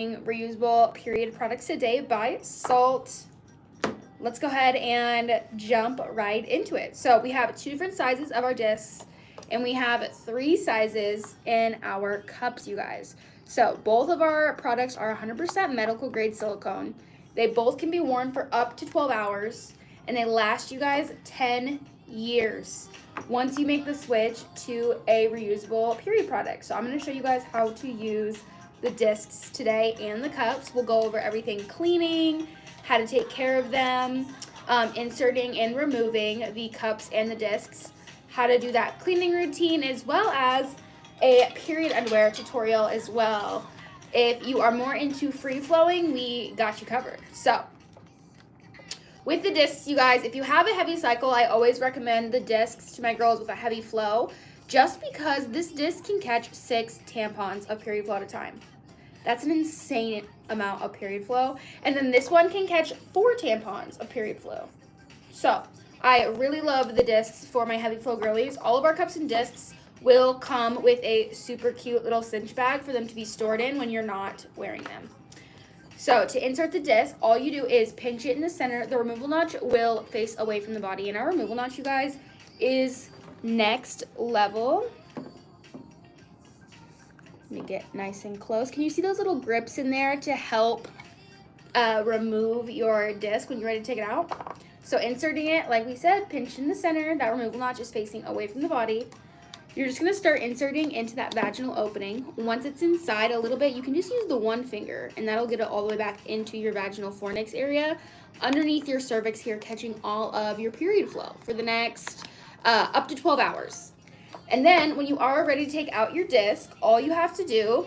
reusable period products today by Saalt. Let's go ahead and jump right into it. So we have 2 different sizes of our discs, and we have 3 sizes in our cups, you guys. So both of our products are 100% medical grade silicone. They both can be worn for up to 12 hours, and they last you guys 10 years once you make the switch to a reusable period product. So I'm going to show you guys how to use the discs today and the cups. We'll go over everything cleaning, how to take care of them, inserting and removing the cups and the discs, how to do that cleaning routine, as well as a period underwear tutorial as well. If you are more into free flowing, we got you covered. So with the discs, you guys, if you have a heavy cycle, I always recommend the discs to my girls with a heavy flow, just because this disc can catch 6 tampons of period flow at a time. That's an insane amount of period flow. And then this one can catch 4 tampons of period flow. So I really love the discs for my heavy flow girlies. All of our cups and discs will come with a super cute little cinch bag for them to be stored in when you're not wearing them. So to insert the disc, all you do is pinch it in the center. The removal notch will face away from the body. And our removal notch, you guys, is next level. Let me get nice and close. Can you see those little grips in there to help remove your disc when you're ready to take it out? So inserting it, like we said, pinch in the center. That removal notch is facing away from the body. You're just going to start inserting into that vaginal opening. Once it's inside a little bit, you can just use the 1 finger, and that'll get it all the way back into your vaginal fornix area, underneath your cervix here, catching all of your period flow for the next up to 12 hours. And then when you are ready to take out your disc, all you have to do,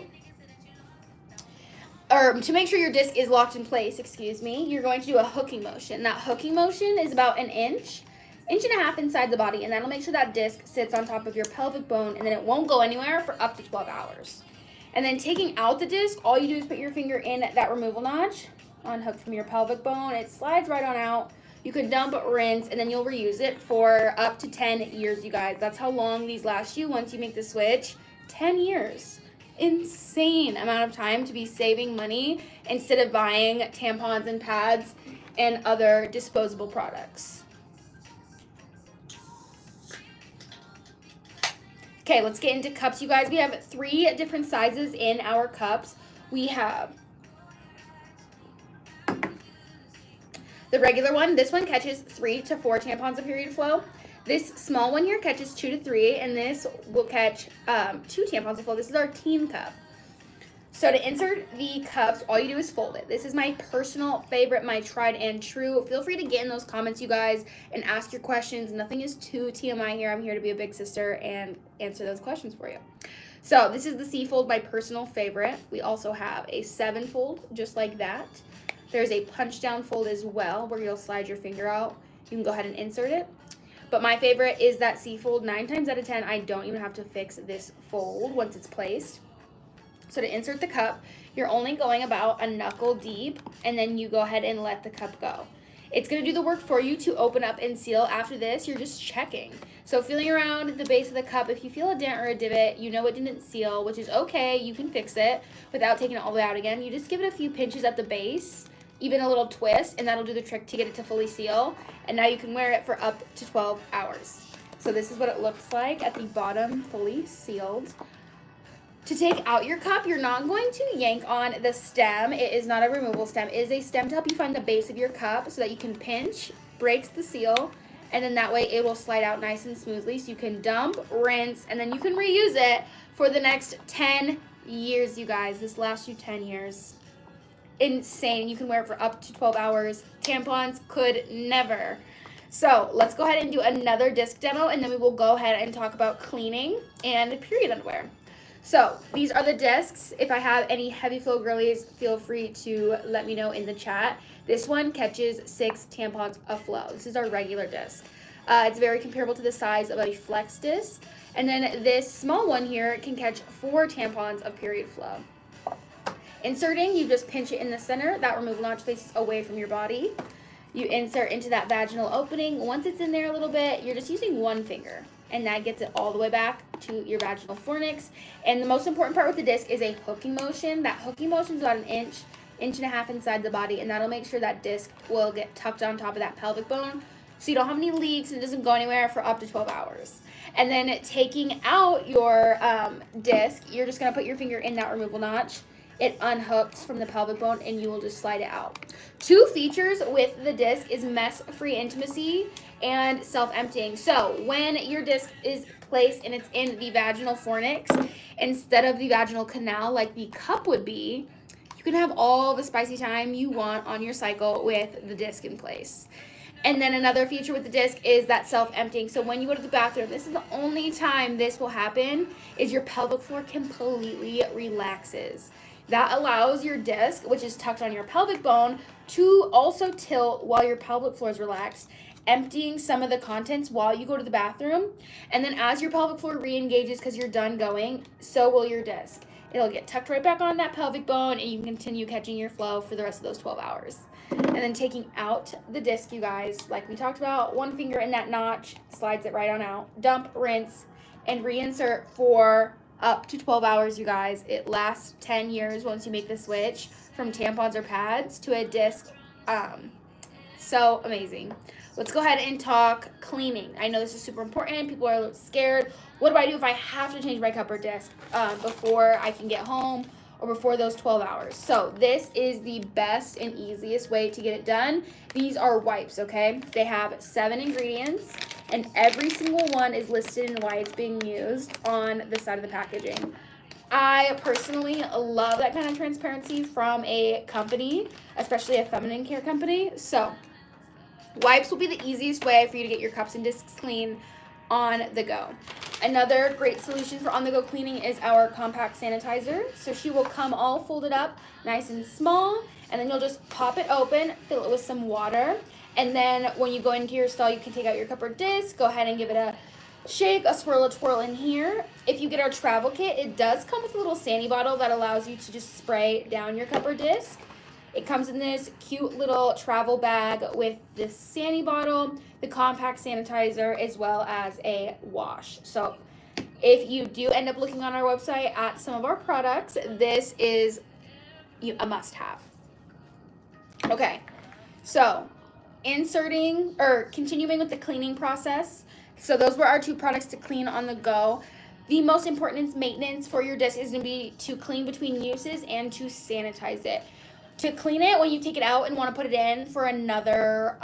or to make sure your disc is locked in place, you're going to do a hooking motion. That hooking motion is about an inch and a half inside the body, and that'll make sure that disc sits on top of your pelvic bone, and then it won't go anywhere for up to 12 hours. And then taking out the disc, all you do is put your finger in that removal notch, unhook from your pelvic bone. It slides right on out. You can dump, rinse, and then you'll reuse it for up to 10 years, you guys. That's how long these last you once you make the switch. 10 years. Insane amount of time to be saving money instead of buying tampons and pads and other disposable products. Okay, let's get into cups, you guys. We have 3 different sizes in our cups. We have the regular one. This one catches 3 to 4 tampons of period flow. This small one here catches 2 to 3, and this will catch 2 tampons of flow. This is our teen cup. So to insert the cups, all you do is fold it. This is my personal favorite, my tried and true. Feel free to get in those comments, you guys, and ask your questions. Nothing is too TMI here. I'm here to be a big sister and answer those questions for you. So this is the C-fold, my personal favorite. We also have a 7-fold, just like that. There's a punch down fold as well, where you'll slide your finger out. You can go ahead and insert it. But my favorite is that C-fold. 9 times out of 10, I don't even have to fix this fold once it's placed. So to insert the cup, you're only going about a knuckle deep, and then you go ahead and let the cup go. It's going to do the work for you to open up and seal. After this, you're just checking. So feeling around the base of the cup, if you feel a dent or a divot, you know it didn't seal, which is okay. You can fix it without taking it all the way out again. You just give it a few pinches at the base, even a little twist, and that'll do the trick to get it to fully seal. And now you can wear it for up to 12 hours. So this is what it looks like at the bottom, fully sealed. To take out your cup, you're not going to yank on the stem. It is not a removable stem. It is a stem to help you find the base of your cup so that you can pinch, breaks the seal, and then that way it will slide out nice and smoothly. So you can dump, rinse, and then you can reuse it for the next 10 years, you guys. This lasts you 10 years. Insane. You can wear it for up to 12 hours. Tampons could never. So let's go ahead and do another disc demo, and then we will go ahead and talk about cleaning and period underwear. So these are the discs. If I have any heavy flow girlies, feel free to let me know in the chat. This one catches 6 tampons of flow. This is our regular disc. It's very comparable to the size of a flex disc. And then this small one here can catch 4 tampons of period flow. Inserting, you just pinch it in the center. That removal notch faces away from your body. You insert into that vaginal opening. Once it's in there a little bit, you're just using 1 finger, and that gets it all the way back to your vaginal fornix. And the most important part with the disc is a hooking motion. That hooking motion is about an inch and a half inside the body, and that'll make sure that disc will get tucked on top of that pelvic bone so you don't have any leaks and it doesn't go anywhere for up to 12 hours. And then taking out your disc, you're just going to put your finger in that removal notch. It unhooks from the pelvic bone and you will just slide it out. 2 features with the disc is mess-free intimacy and self-emptying. So when your disc is placed and it's in the vaginal fornix, instead of the vaginal canal like the cup would be, you can have all the spicy time you want on your cycle with the disc in place. And then another feature with the disc is that self-emptying. So when you go to the bathroom, this is the only time this will happen, is your pelvic floor completely relaxes. That allows your disc, which is tucked on your pelvic bone, to also tilt while your pelvic floor is relaxed, emptying some of the contents while you go to the bathroom. And then as your pelvic floor re-engages because you're done going, so will your disc. It'll get tucked right back on that pelvic bone and you can continue catching your flow for the rest of those 12 hours. And then taking out the disc, you guys, like we talked about, 1 finger in that notch, slides it right on out. Dump, rinse, and reinsert for up to 12 hours, you guys. It lasts 10 years once you make the switch from tampons or pads to a disc. So amazing. Let's go ahead and talk cleaning. I know this is super important. People are a little scared. What do I do if I have to change my cup or disc before I can get home or before those 12 hours? So this is the best and easiest way to get it done. These are wipes, okay? They have 7 ingredients, and every single one is listed in why it's being used on the side of the packaging. I personally love that kind of transparency from a company, especially a feminine care company. So wipes will be the easiest way for you to get your cups and discs clean on the go. Another great solution for on-the-go cleaning is our compact sanitizer. So she will come all folded up, nice and small, and then you'll just pop it open, fill it with some water, and then when you go into your stall, you can take out your cup or disc, go ahead and give it a shake, a swirl, a twirl in here. If you get our travel kit, it does come with a little Sandy bottle that allows you to just spray down your cup or disc. It comes in this cute little travel bag with this Sandy bottle, the compact sanitizer, as well as a wash. So if you do end up looking on our website at some of our products, this is a must-have. Okay, so inserting or continuing with the cleaning process. So those were our 2 products to clean on the go. The most important maintenance for your disc is going to be to clean between uses and to sanitize it. To clean it, when you take it out and want to put it in for another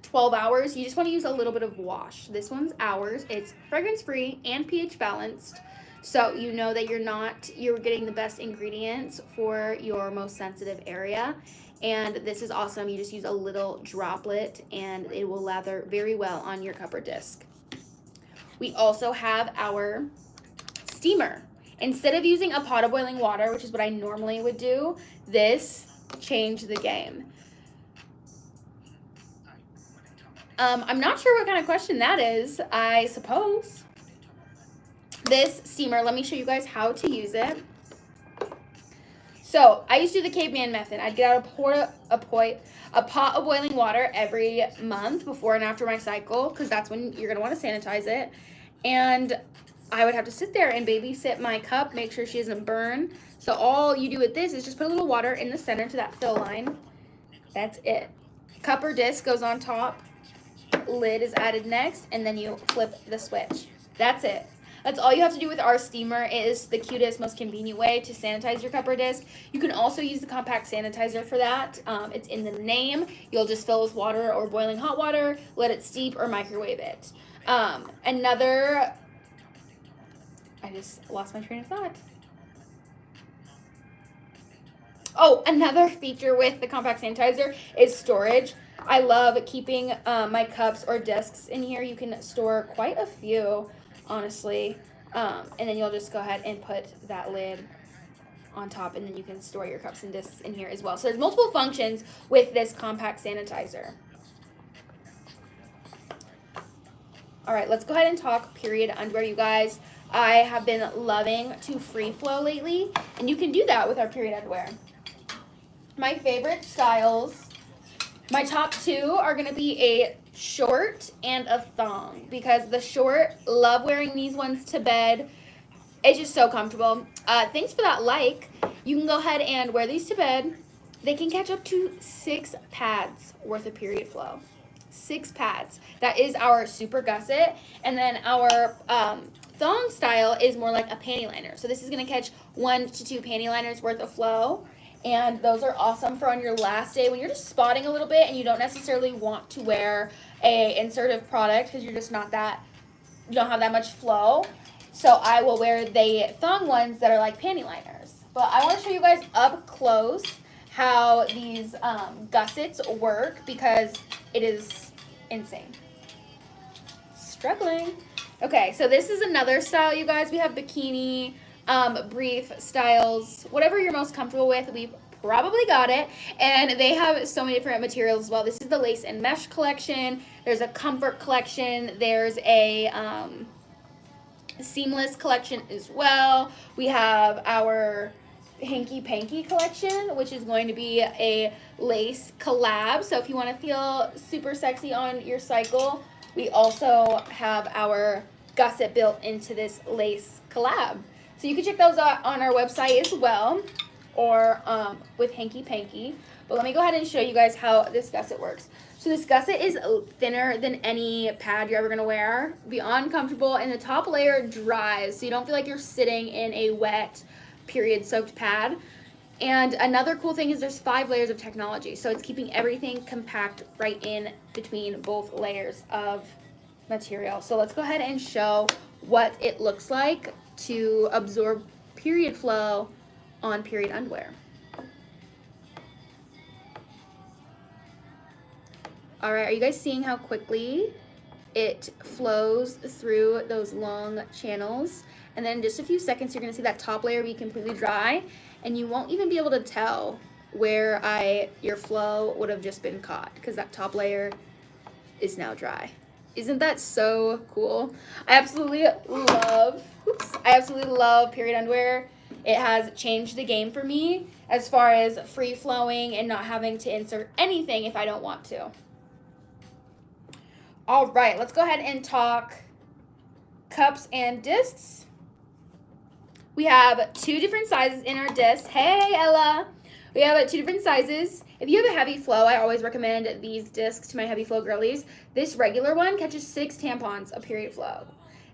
12 hours, you just want to use a little bit of wash. This one's ours. It's fragrance-free and pH balanced, so you know that you're getting the best ingredients for your most sensitive area. And this is awesome. You just use a little droplet and it will lather very well on your cup or disc. We also have our steamer. Instead of using a pot of boiling water, which is what I normally would do, this changed the game. I'm not sure what kind of question that is, I suppose. This steamer, let me show you guys how to use it. So I used to do the caveman method. I'd get out a pot of boiling water every month before and after my cycle, because that's when you're going to want to sanitize it. And I would have to sit there and babysit my cup, make sure she doesn't burn. So all you do with this is just put a little water in the center to that fill line. That's it. Cup or disc goes on top. Lid is added next, and then you flip the switch. That's it. That's all you have to do with our steamer. It is the cutest, most convenient way to sanitize your cup or disc. You can also use the compact sanitizer for that. It's in the name. You'll just fill with water or boiling hot water, let it steep, or microwave it. I just lost my train of thought. Oh, another feature with the compact sanitizer is storage. I love keeping my cups or discs in here. You can store quite a few, honestly. And then you'll just go ahead and put that lid on top, and then you can store your cups and discs in here as well. So there's multiple functions with this compact sanitizer. All right, let's go ahead and talk period underwear, you guys. I have been loving to free flow lately, and you can do that with our period underwear. My favorite styles, my top 2 are going to be a short and a thong, because the short, love wearing these ones to bed. It's just so comfortable. Thanks for that like. You can go ahead and wear these to bed. They can catch up to 6 pads worth of period flow. 6 pads. That is our super gusset. And then our thong style is more like a panty liner. So this is going to catch 1 to 2 panty liners worth of flow. And those are awesome for on your last day when you're just spotting a little bit and you don't necessarily want to wear a insertive product because you're just not that, you don't have that much flow. So I will wear the thong ones that are like panty liners. But I want to show you guys up close how these gussets work because it is insane. Struggling. Okay, so this is another style, you guys. We have bikini, brief styles, whatever you're most comfortable with. We've probably got it. And they have so many different materials as well. This is the lace and mesh collection. There's a comfort collection. There's a seamless collection as well. We have our hanky panky collection, which is going to be a lace collab. So if you want to feel super sexy on your cycle, we also have our gusset built into this lace collab. So you can check those out on our website as well, or with hanky panky. But let me go ahead and show you guys how this gusset works. So this gusset is thinner than any pad you're ever going to wear, beyond comfortable, and the top layer dries, so you don't feel like you're sitting in a wet, period-soaked pad. And another cool thing is there's 5 layers of technology, so it's keeping everything compact right in between both layers of material. So let's go ahead and show what it looks like to absorb period flow on period underwear. All right, are you guys seeing how quickly it flows through those long channels? And then in just a few seconds, you're gonna see that top layer be completely dry, and you won't even be able to tell where your flow would have just been caught because that top layer is now dry. Isn't that so cool? I absolutely love period underwear. It has changed the game for me as far as free flowing and not having to insert anything if I don't want to. All right, let's go ahead and talk cups and discs. We have 2 different sizes in our disc. Hey, Ella. We have 2 different sizes. If you have a heavy flow, I always recommend these discs to my heavy flow girlies. This regular one catches 6 tampons of period flow.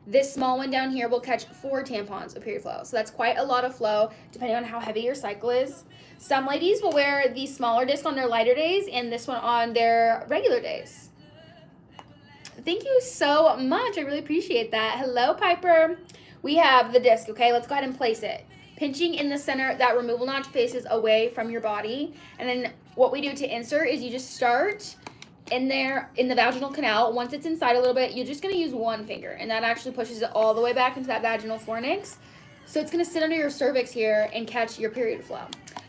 This small one down here will catch 4 tampons of period flow. So that's quite a lot of flow depending on how heavy your cycle is. Some ladies will wear the smaller disc on their lighter days and this one on their regular days. Thank you so much. I really appreciate that. Hello, Piper. We have the disc, okay? Let's go ahead and place it. Pinching in the center, that removal notch faces away from your body. And then what we do to insert is you just start in there in the vaginal canal. Once it's inside a little bit, you're just going to use one finger. And that actually pushes it all the way back into that vaginal fornix. So it's going to sit under your cervix here and catch your period flow.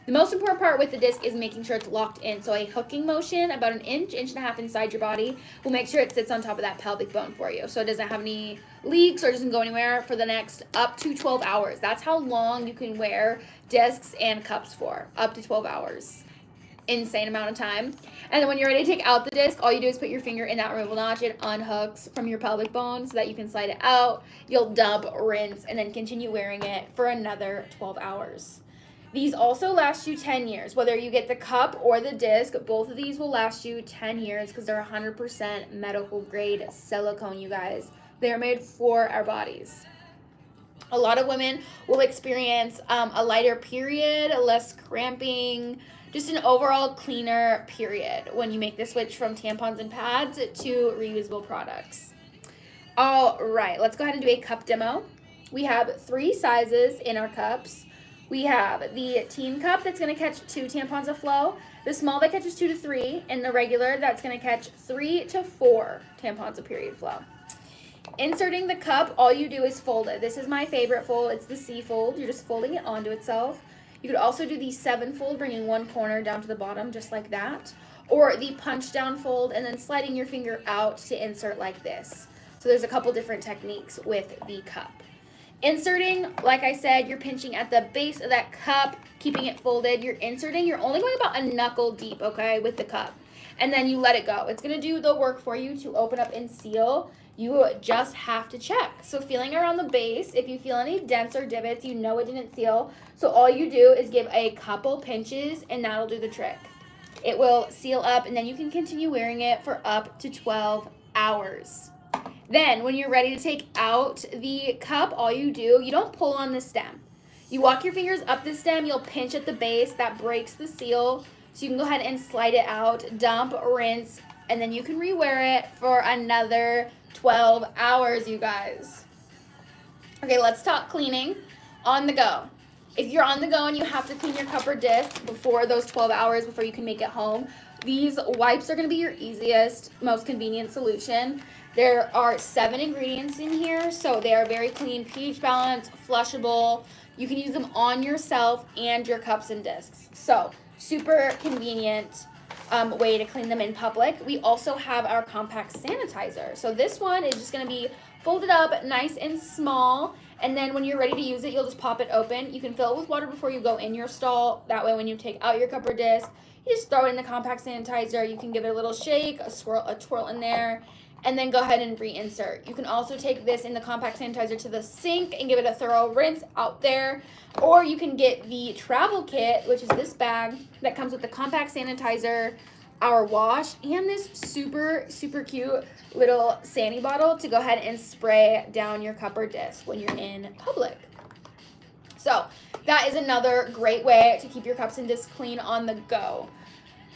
The most important part with the disc is making sure it's locked in. So a hooking motion about an inch and a half inside your body will make sure it sits on top of that pelvic bone for you. So it doesn't have any leaks or doesn't go anywhere for the next up to 12 hours. That's how long you can wear discs and cups for, up to 12 hours. Insane amount of time. And then when you're ready to take out the disc, all you do is put your finger in that removal notch. It unhooks from your pelvic bone so that you can slide it out. You'll dump, rinse, and then continue wearing it for another 12 hours. These also last you 10 years. Whether you get the cup or the disc, both of these will last you 10 years because they're 100% medical grade silicone, you guys. They're made for our bodies. A lot of women will experience a lighter period, less cramping, just an overall cleaner period when you make the switch from tampons and pads to reusable products. All right, let's go ahead and do a cup demo. We have 3 sizes in our cups. We have the teen cup that's going to catch 2 tampons of flow, the small that catches 2 to 3, and the regular that's going to catch 3 to 4 tampons of period flow. Inserting the cup, all you do is fold it. This is my favorite fold. It's the C fold. You're just folding it onto itself. You could also do the 7 fold, bringing one corner down to the bottom just like that, or the punch down fold and then sliding your finger out to insert like this. So there's a couple different techniques with the cup. Inserting, like I said, you're pinching at the base of that cup, keeping it folded. You're inserting, you're only going about a knuckle deep, okay, with the cup. and then you let it go. It's going to do the work for you to open up and seal. You just have to check. So feeling around the base, if you feel any dents or divots, you know it didn't seal. So all you do is give a couple pinches and that'll do the trick. It will seal up and then you can continue wearing it for up to 12 hours. Then when you're ready to take out the cup, all you do, you don't pull on the stem. You walk your fingers up the stem, you'll pinch at the base, that breaks the seal. So you can go ahead and slide it out, dump, rinse, and then you can rewear it for another 12 hours, you guys. Okay, let's talk cleaning on the go. If you're on the go and you have to clean your cup or disc before those 12 hours before you can make it home, these wipes are going to be your easiest, most convenient solution. There are 7 ingredients in here, so they are very clean, pH balanced, flushable. You can use them on yourself and your cups and discs. So super convenient way to clean them in public. We also have our compact sanitizer. So this one is just going to be folded up nice and small, and then when you're ready to use it, you'll just pop it open. You can fill it with water before you go in your stall. That way when you take out your cup or disc, you just throw it in the compact sanitizer. You can give it a little shake, a twirl in there, and then go ahead and reinsert. You can also take this in the compact sanitizer to the sink and give it a thorough rinse out there. Or you can get the travel kit, which is this bag that comes with the compact sanitizer, our wash, and this super, super cute little Sandy bottle to go ahead and spray down your cup or disc when you're in public. So that is another great way to keep your cups and discs clean on the go.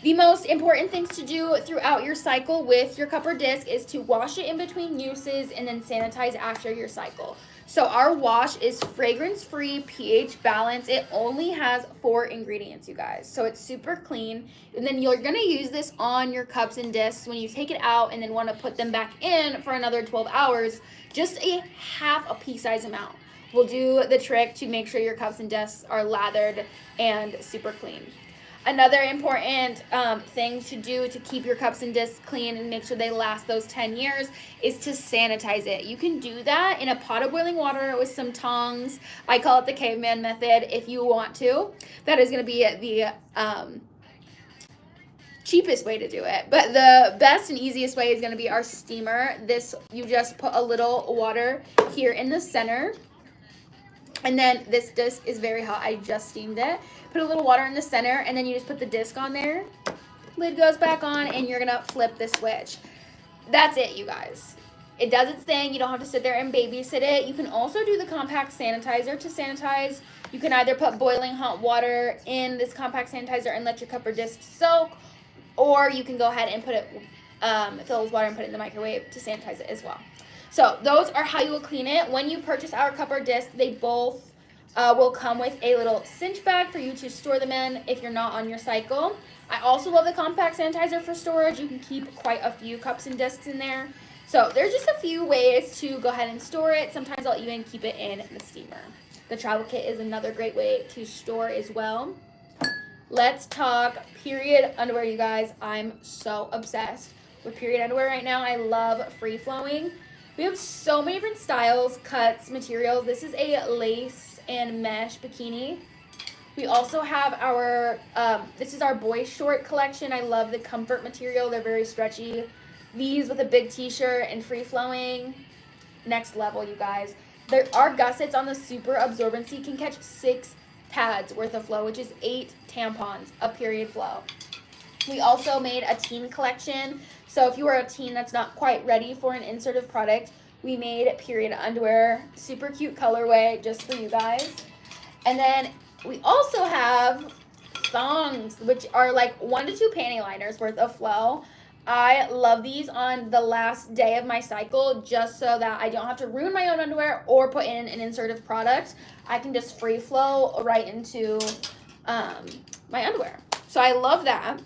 The most important things to do throughout your cycle with your cup or disc is to wash it in between uses and then sanitize after your cycle. So our wash is fragrance-free, pH balanced. It only has 4 ingredients, you guys. So it's super clean. And then you're going to use this on your cups and discs when you take it out and then want to put them back in for another 12 hours. Just a half a pea-size amount will do the trick to make sure your cups and discs are lathered and super clean. Another important thing to do to keep your cups and discs clean and make sure they last those 10 years is to sanitize it. You can do that in a pot of boiling water with some tongs. I call it the caveman method if you want to. That is going to be the cheapest way to do it. But the best and easiest way is going to be our steamer. This, you just put a little water here in the center. And then this disc is very hot. I just steamed it. Put a little water in the center, and then you just put the disc on there. Lid goes back on, and you're going to flip the switch. That's it, you guys. It does its thing. You don't have to sit there and babysit it. You can also do the compact sanitizer to sanitize. You can either put boiling hot water in this compact sanitizer and let your cup or disc soak, or you can go ahead and put it, fill it with water and put it in the microwave to sanitize it as well. So those are how you will clean it. When you purchase our cup or disc, they both will come with a little cinch bag for you to store them in if you're not on your cycle. I also love the compact sanitizer for storage. You can keep quite a few cups and discs in there. So there's just a few ways to go ahead and store it. Sometimes I'll even keep it in the steamer. The travel kit is another great way to store as well. Let's talk period underwear, you guys. I'm so obsessed with period underwear right now. I love free flowing. We have so many different styles, cuts, materials. This is a lace and mesh bikini. We also have our, this is our boy short collection. I love the comfort material. They're very stretchy. These with a big t-shirt and free flowing. Next level, you guys. Our gussets on the super absorbency can catch 6 pads worth of flow, which is 8 tampons of period flow. We also made a teen collection. So if you are a teen that's not quite ready for an insertive product, we made period underwear. Super cute colorway just for you guys. And then we also have thongs, which are like 1 to 2 panty liners worth of flow. I love these on the last day of my cycle just so that I don't have to ruin my own underwear or put in an insertive product. I can just free flow right into my underwear. So I love that.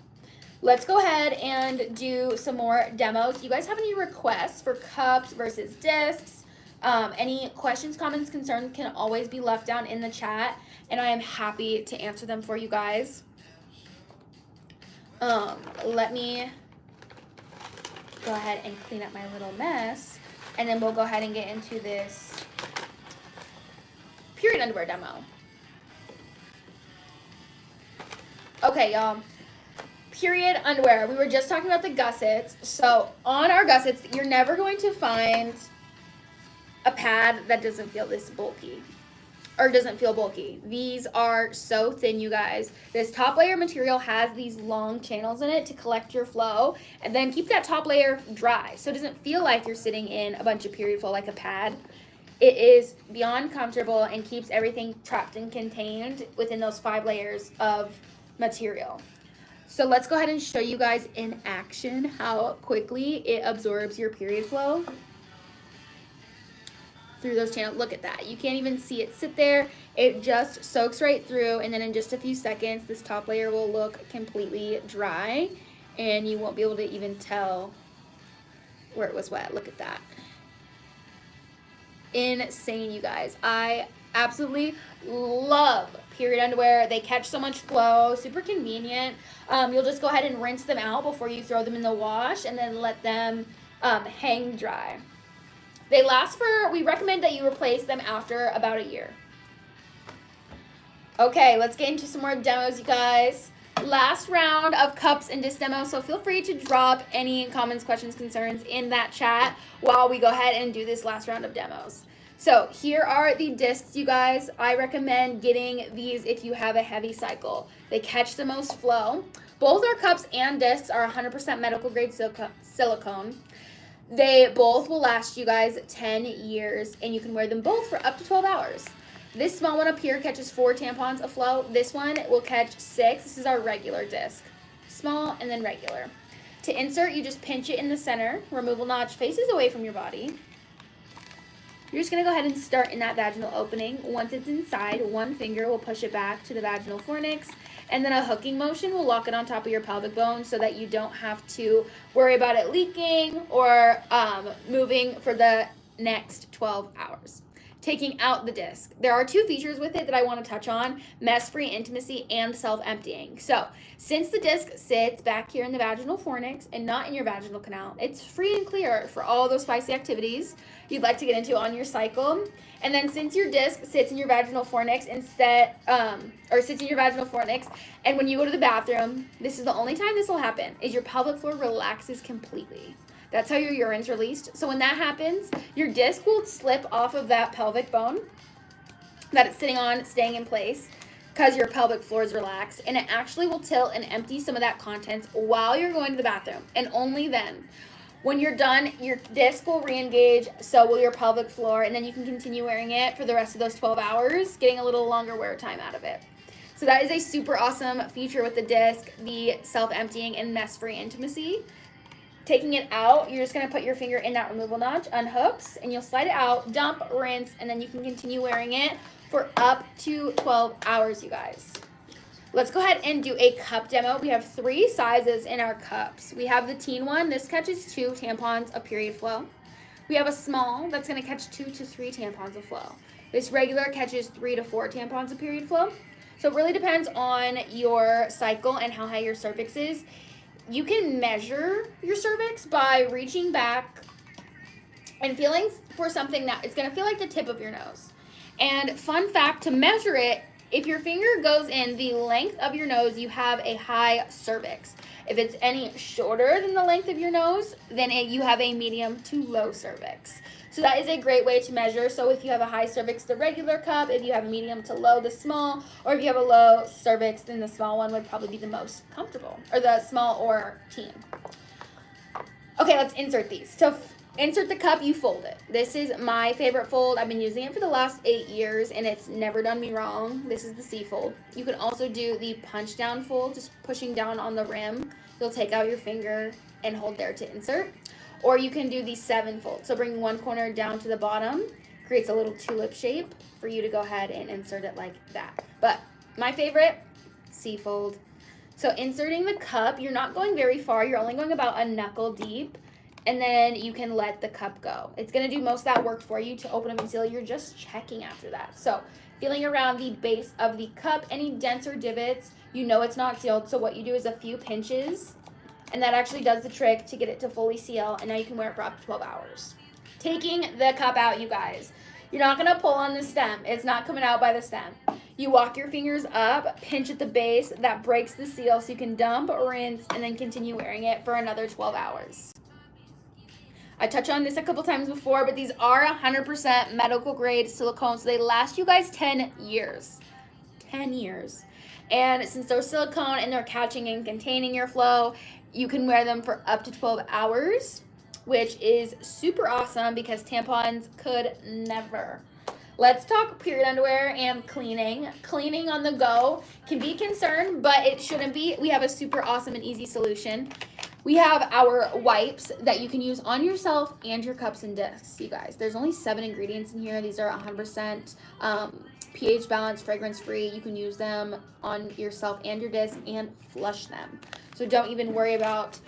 Let's go ahead and do some more demos. Do you guys have any requests for cups versus discs? Any questions, comments, concerns can always be left down in the chat, and I am happy to answer them for you guys. Let me go ahead and clean up my little mess, and then we'll go ahead and get into this period underwear demo. Okay, y'all. period underwear. We were just talking about the gussets. So on our gussets, you're never going to find a pad that doesn't feel this bulky or doesn't feel bulky. These are so thin, you guys. This top layer material has these long channels in it to collect your flow and then keep that top layer dry so it doesn't feel like you're sitting in a bunch of period flow like a pad. It is beyond comfortable and keeps everything trapped and contained within those 5 layers of material. So let's go ahead and show you guys in action how quickly it absorbs your period flow through those channels. Look at that. You can't even see it sit there. It just soaks right through, and then in just a few seconds, this top layer will look completely dry, and you won't be able to even tell where it was wet. Look at that. Insane, you guys. I absolutely love period underwear. They catch so much flow, super convenient. You'll just go ahead and rinse them out before you throw them in the wash and then let them hang dry. They last for, we recommend that you replace them after about a year. Okay, let's get into some more demos, you guys. Last round of cups and disc demos, so feel free to drop any comments, questions, concerns in that chat while we go ahead and do this last round of demos. So here are the discs, you guys. I recommend getting these if you have a heavy cycle. They catch the most flow. Both our cups and discs are 100% medical grade silicone. They both will last you guys 10 years, and you can wear them both for up to 12 hours. This small one up here catches 4 tampons of flow. This one will catch 6. This is our regular disc. Small and then regular. To insert, you just pinch it in the center. Removal notch faces away from your body. You're just going to go ahead and start in that vaginal opening. Once it's inside, one finger will push it back to the vaginal fornix, and then a hooking motion will lock it on top of your pelvic bone so that you don't have to worry about it leaking or moving for the next 12 hours. Taking out the disc. There are 2 features with it that I want to touch on: mess-free intimacy and self-emptying. So, since the disc sits back here in the vaginal fornix and not in your vaginal canal, it's free and clear for all those spicy activities you'd like to get into on your cycle. And then since your disc sits in your vaginal fornix and when you go to the bathroom, this is the only time this will happen, is your pelvic floor relaxes completely. That's how your urine's released. So when that happens, your disc will slip off of that pelvic bone that it's sitting on, staying in place, because your pelvic floor is relaxed, and it actually will tilt and empty some of that contents while you're going to the bathroom, and only then. When you're done, your disc will re-engage, so will your pelvic floor, and then you can continue wearing it for the rest of those 12 hours, getting a little longer wear time out of it. So that is a super awesome feature with the disc, the self-emptying and mess-free intimacy. Taking it out, you're just going to put your finger in that removal notch, unhooks, and you'll slide it out, dump, rinse, and then you can continue wearing it for up to 12 hours, you guys. Let's go ahead and do a cup demo. We have 3 sizes in our cups. We have the teen one. This catches 2 tampons of period flow. We have a small that's going to catch 2 to 3 tampons of flow. This regular catches 3 to 4 tampons of period flow. So it really depends on your cycle and how high your cervix is. You can measure your cervix by reaching back and feeling for something that it's going to feel like the tip of your nose. And fun fact, to measure it, if your finger goes in the length of your nose, you have a high cervix. If it's any shorter than the length of your nose, then you have a medium to low cervix. So that is a great way to measure. So if you have a high cervix, the regular cup; if you have a medium to low, the small; or if you have a low cervix, then the small one would probably be the most comfortable, or the small or teen. Okay, let's insert these. To insert the cup, you fold it. This is my favorite fold. I've been using it for the last 8 years, and it's never done me wrong. This is the C fold. You can also do the punch down fold, just pushing down on the rim. You'll take out your finger and hold there to insert. Or you can do the 7 fold. So bring one corner down to the bottom, creates a little tulip shape for you to go ahead and insert it like that. But my favorite, C fold. So inserting the cup, you're not going very far. You're only going about a knuckle deep. And then you can let the cup go. It's going to do most of that work for you to open up and seal. You're just checking after that. So feeling around the base of the cup, any dents or divots, you know it's not sealed. So what you do is a few pinches, and that actually does the trick to get it to fully seal. And now you can wear it for up to 12 hours. Taking the cup out, you guys. You're not going to pull on the stem. It's not coming out by the stem. You walk your fingers up, pinch at the base, that breaks the seal so you can dump, rinse, and then continue wearing it for another 12 hours. I touched on this a couple times before, but these are 100% medical grade silicone, so they last you guys 10 years. 10 years. And since they're silicone and they're catching and containing your flow, you can wear them for up to 12 hours, which is super awesome because tampons could never. Let's talk period underwear and cleaning. Cleaning on the go can be a concern, but it shouldn't be. We have a super awesome and easy solution. We have our wipes that you can use on yourself and your cups and discs, you guys. There's only 7 ingredients in here. These are 100% pH balanced, fragrance free. You can use them on yourself and your disc and flush them. So don't even worry about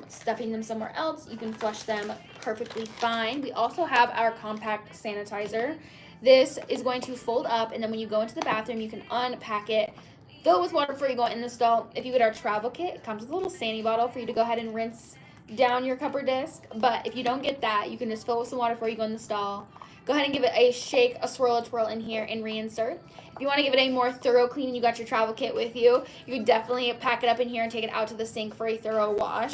stuffing them somewhere else. You can flush them perfectly fine. We also have our compact sanitizer. This is going to fold up, and then when you go into the bathroom, you can unpack it, fill it with water before you go in the stall. If you get our travel kit, it comes with a little Sandy bottle for you to go ahead and rinse down your cup or disc. But if you don't get that, you can just fill it with some water before you go in the stall. Go ahead and give it a shake, a swirl, a twirl in here, and reinsert. If you want to give it a more thorough clean, you got your travel kit with you. You could definitely pack it up in here and take it out to the sink for a thorough wash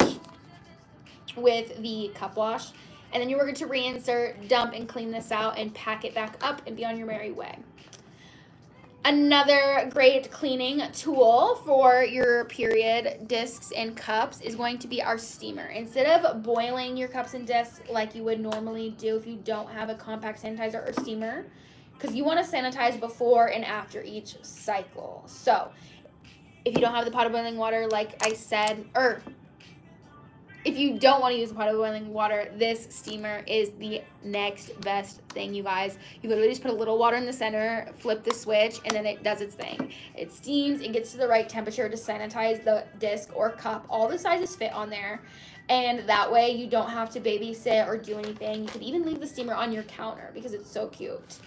with the cup wash. And then you're going to reinsert, dump, and clean this out and pack it back up and be on your merry way. Another great cleaning tool for your period discs and cups is going to be our steamer. Instead of boiling your cups and discs like you would normally do if you don't have a compact sanitizer or steamer, because you want to sanitize before and after each cycle. So if you don't have the pot of boiling water, like I said, or if you don't want to use a pot of boiling water, this steamer is the next best thing, you guys. You literally just put a little water in the center, flip the switch, and then it does its thing. It steams, it gets to the right temperature to sanitize the disc or cup. All the sizes fit on there, and that way you don't have to babysit or do anything. You could even leave the steamer on your counter because it's so cute.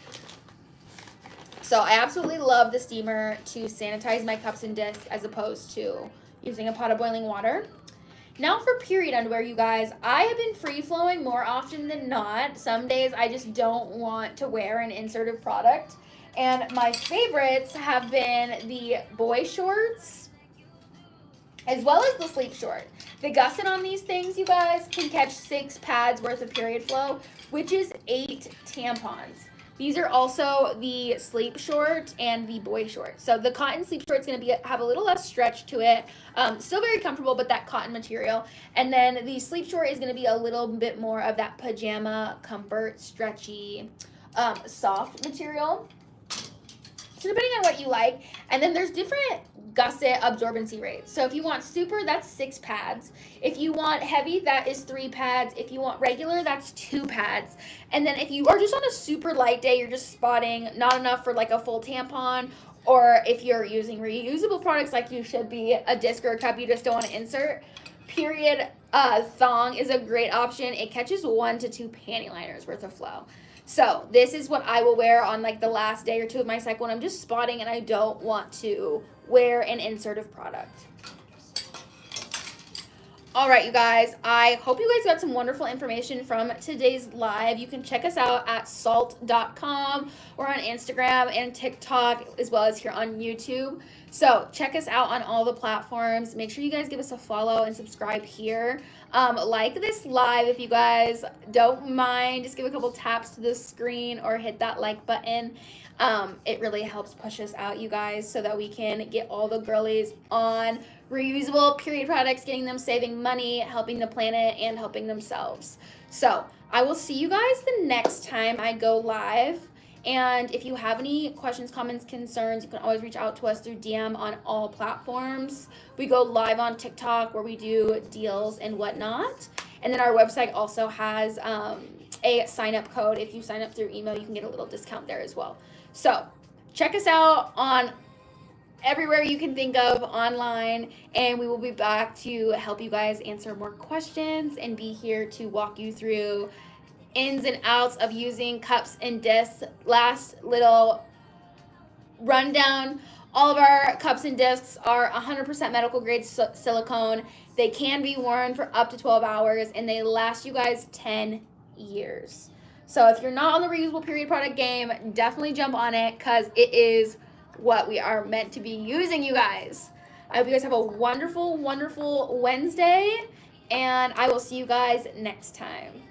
So I absolutely love the steamer to sanitize my cups and discs as opposed to using a pot of boiling water. Now for period underwear, you guys, I have been free-flowing more often than not. Some days I just don't want to wear an insertive product. And my favorites have been the boy shorts as well as the sleep short. The gusset on these things, you guys, can catch 6 pads worth of period flow, which is 8 tampons. These are also the sleep short and the boy short. So the cotton sleep short is going to have a little less stretch to it. Still very comfortable, but that cotton material. And then the sleep short is going to be a little bit more of that pajama comfort, stretchy, soft material. So depending on what you like. And then there's different gusset absorbency rates. So if you want super, that's 6 pads. If you want heavy, that is 3 pads. If you want regular, that's 2 pads. And then if you are just on a super light day, you're just spotting not enough for like a full tampon, or if you're using reusable products like you should be, a disc or a cup you just don't want to insert, period thong is a great option. It catches 1 to 2 panty liners worth of flow. So this is what I will wear on like the last day or 2 of my cycle when I'm just spotting and I don't want to wear an insertive product. All right, you guys, I hope you guys got some wonderful information from today's live. You can check us out at saalt.com or on Instagram and TikTok, as well as here on YouTube. So check us out on all the platforms. Make sure you guys give us a follow and subscribe here. Like this live if you guys don't mind. Just give a couple taps to the screen or hit that like button. It really helps push us out, you guys, so that we can get all the girlies on reusable period products, getting them saving money, helping the planet, and helping themselves. So I will see you guys the next time I go live. And if you have any questions, comments, concerns, you can always reach out to us through DM on all platforms. We go live on TikTok where we do deals and whatnot. And then our website also has a sign-up code. If you sign up through email, you can get a little discount there as well. So check us out on everywhere you can think of online, and we will be back to help you guys answer more questions and be here to walk you through ins and outs of using cups and discs. Last little rundown: all of our cups and discs are 100% medical grade silicone. They can be worn for up to 12 hours and they last you guys 10 years. So if you're not on the reusable period product game, definitely jump on it because it is what we are meant to be using, you guys. I hope you guys have a wonderful, wonderful Wednesday, and I will see you guys next time.